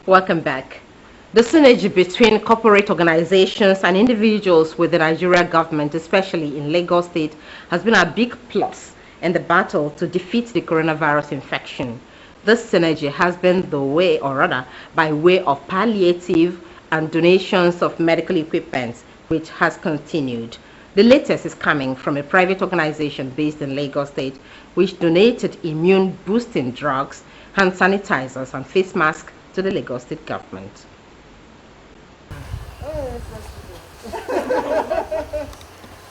Welcome back. The synergy between corporate organizations and individuals with the Nigeria government, especially in Lagos State, has been a big plus in the battle to defeat the coronavirus infection. This synergy has been the way, or rather, by way of palliative and donations of medical equipment, which has continued. The latest is coming from a private organization based in Lagos State, which donated immune boosting drugs, hand sanitizers, and face masks to the Lagos State government.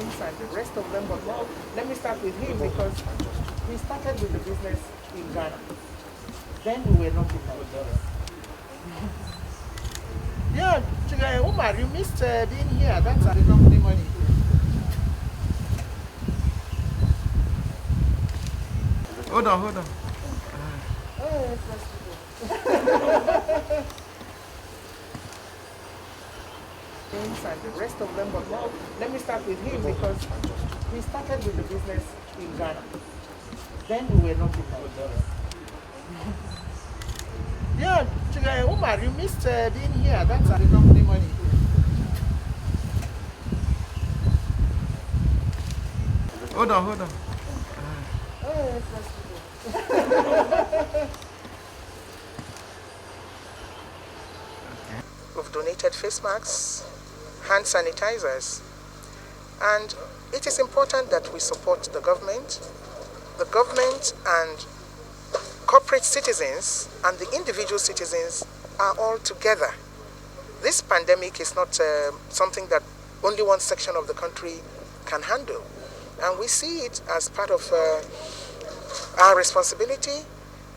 And the rest of them, but now let me start with him because we started with the business in Ghana. Then we were not in Nigeria. Yeah, Umar, you missed being here. That's the company money. Hold on. And the rest of them, but now let me start with him because we started with the business in Ghana. Then we were not in Nigeria. Yeah, Umar, you missed being here. That's the company money. Hold on. We've donated face masks, hand sanitizers, and it is important that we support the government and corporate citizens and the individual citizens are all together. This pandemic is not something that only one section of the country can handle, and we see it as part of our responsibility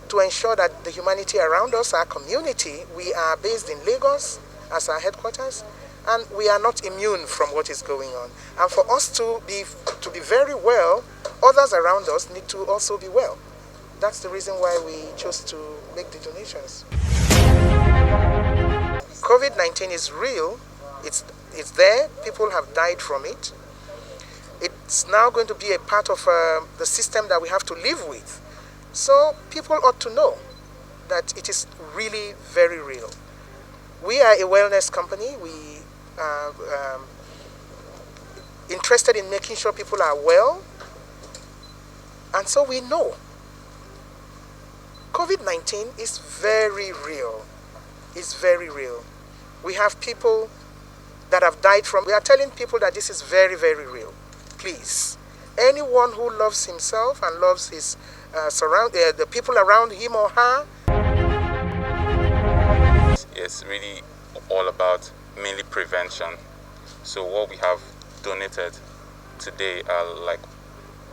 to ensure that the humanity around us, our community, we are based in Lagos as our headquarters, and we are not immune from what is going on. And for us to be very well, others around us need to also be well. That's the reason why we chose to make the donations. COVID-19 is real. It's there. People have died from it. It's now going to be a part of the system that we have to live with. So people ought to know that it is really very real. We are a wellness company. We are interested in making sure people are well. And so we know COVID-19 is very real. It's very real. We have people that have died from. We are telling people that this is very, very real. Please, anyone who loves himself and loves his the people around him or her. It's really all about mainly prevention. So what we have donated today are like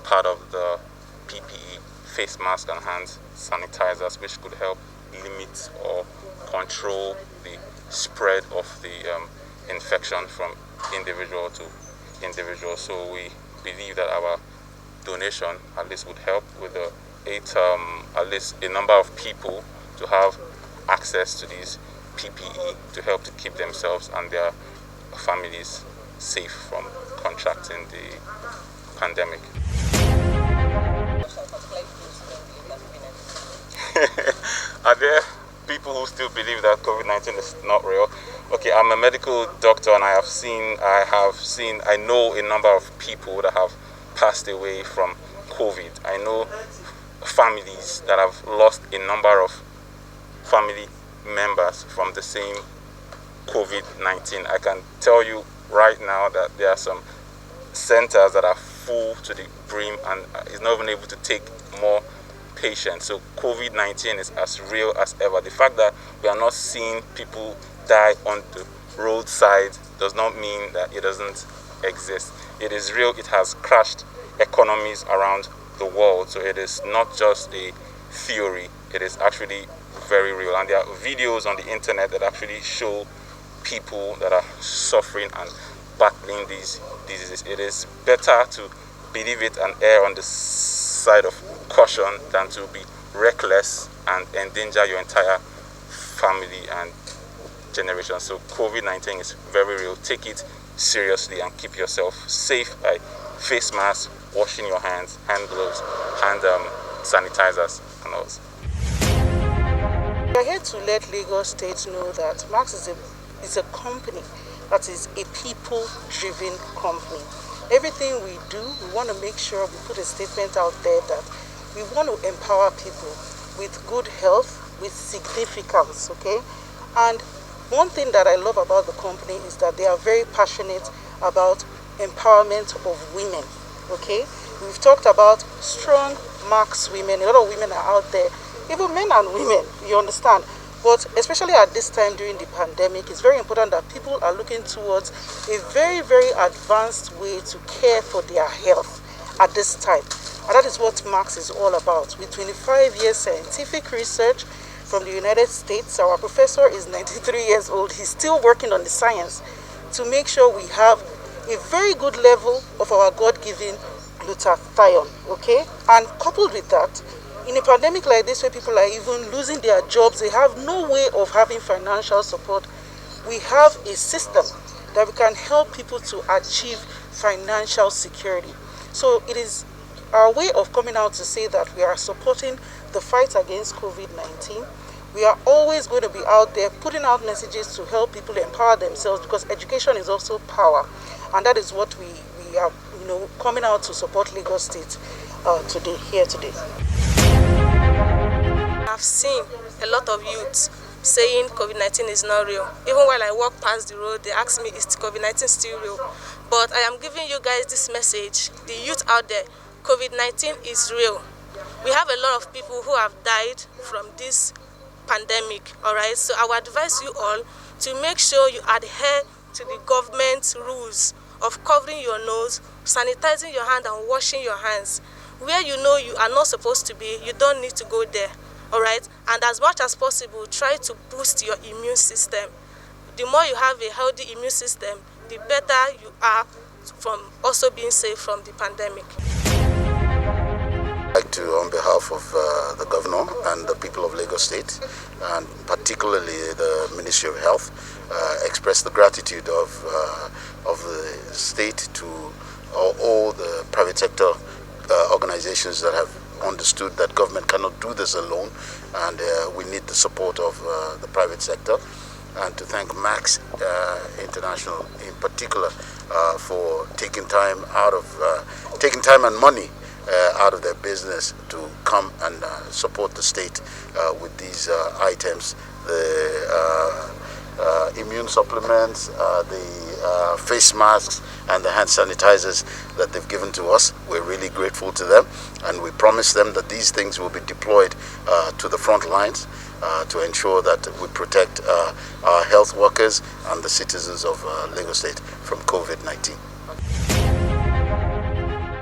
part of the PPE, face mask and hand sanitizers, which could help limit or control the spread of the infection from individual to individual. So we believe that our donation at least would help with the at least a number of people to have access to these PPE to help to keep themselves and their families safe from contracting the pandemic. Are there people who still believe that COVID-19 is not real? Okay, I'm a medical doctor and I know a number of people that have passed away from COVID. I know families that have lost a number of family members from the same COVID-19. I can tell you right now that there are some centers that are full to the brim and is not even able to take more patients. So COVID-19 is as real as ever. The fact that we are not seeing people die on the roadside does not mean that it doesn't exist. It is real. It has crashed economies around the world. So it is not just a theory. It is actually very real. And there are videos on the internet that actually show people that are suffering and battling these diseases. It is better to believe it and err on the side of caution than to be reckless and endanger your entire family and generation. So COVID-19 is very real. Take it seriously and keep yourself safe by face masks, washing your hands, hand gloves, and sanitizers and all. We are here to let Lagos State know that Max is a company that is a people-driven company. Everything we do, we want to make sure we put a statement out there that we want to empower people with good health, with significance, okay? And one thing that I love about the company is that they are very passionate about empowerment of women, okay? We've talked about strong Max women. A lot of women are out there, even men and women, you understand? But especially at this time during the pandemic, it's very important that people are looking towards a very, very advanced way to care for their health at this time. And that is what Max is all about. With 25 years scientific research from the United States, our professor is 93 years old. He's still working on the science to make sure we have a very good level of our God-given glutathione, okay? And coupled with that, in a pandemic like this where people are even losing their jobs, they have no way of having financial support, we have a system that we can help people to achieve financial security. So it is our way of coming out to say that we are supporting the fight against COVID-19. We are always going to be out there putting out messages to help people empower themselves, because education is also power. And that is what we are, coming out to support Lagos State today. I've seen a lot of youths saying COVID-19 is not real. Even while I walk past the road, they ask me, is COVID-19 still real? But I am giving you guys this message, the youth out there, COVID-19 is real. We have a lot of people who have died from this pandemic, all right? So I would advise you all to make sure you adhere to the government rules of covering your nose, sanitizing your hand and washing your hands. Where you know you are not supposed to be, you don't need to go there. All right, and as much as possible, try to boost your immune system. The more you have a healthy immune system, the better you are from also being safe from the pandemic. I'd like to, on behalf of the governor and the people of Lagos State, and particularly the Ministry of Health, express the gratitude of the state to all the private sector organizations that have understood that government cannot do this alone, and we need the support of the private sector, and to thank Max International in particular for taking time and money out of their business to come and support the state with these items, the immune supplements, the face masks and the hand sanitizers that they've given to us. We're really grateful to them, and we promise them that these things will be deployed to the front lines to ensure that we protect our health workers and the citizens of Lagos State from COVID-19.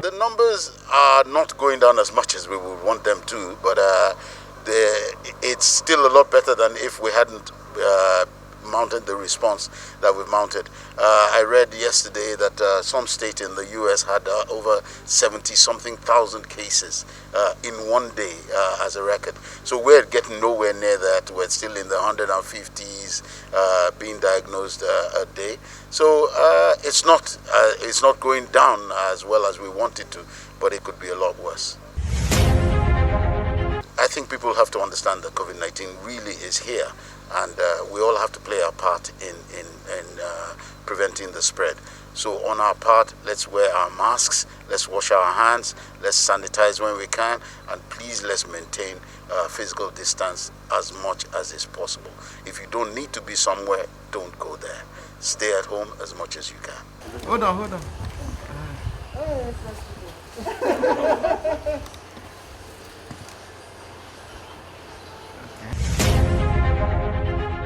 The numbers are not going down as much as we would want them to, but it's still a lot better than if we hadn't mounted the response that we've mounted. I read yesterday that some state in the US had over 70-something thousand cases in one day as a record. So we're getting nowhere near that. We're still in the 150s being diagnosed a day. So it's not going down as well as we want it to, but it could be a lot worse. I think people have to understand that COVID-19 really is here, and we all have to play our part in preventing the spread. So on our part, let's wear our masks, let's wash our hands, let's sanitize when we can, and please let's maintain physical distance as much as is possible. If you don't need to be somewhere, don't go there. Stay at home as much as you can. Hold on.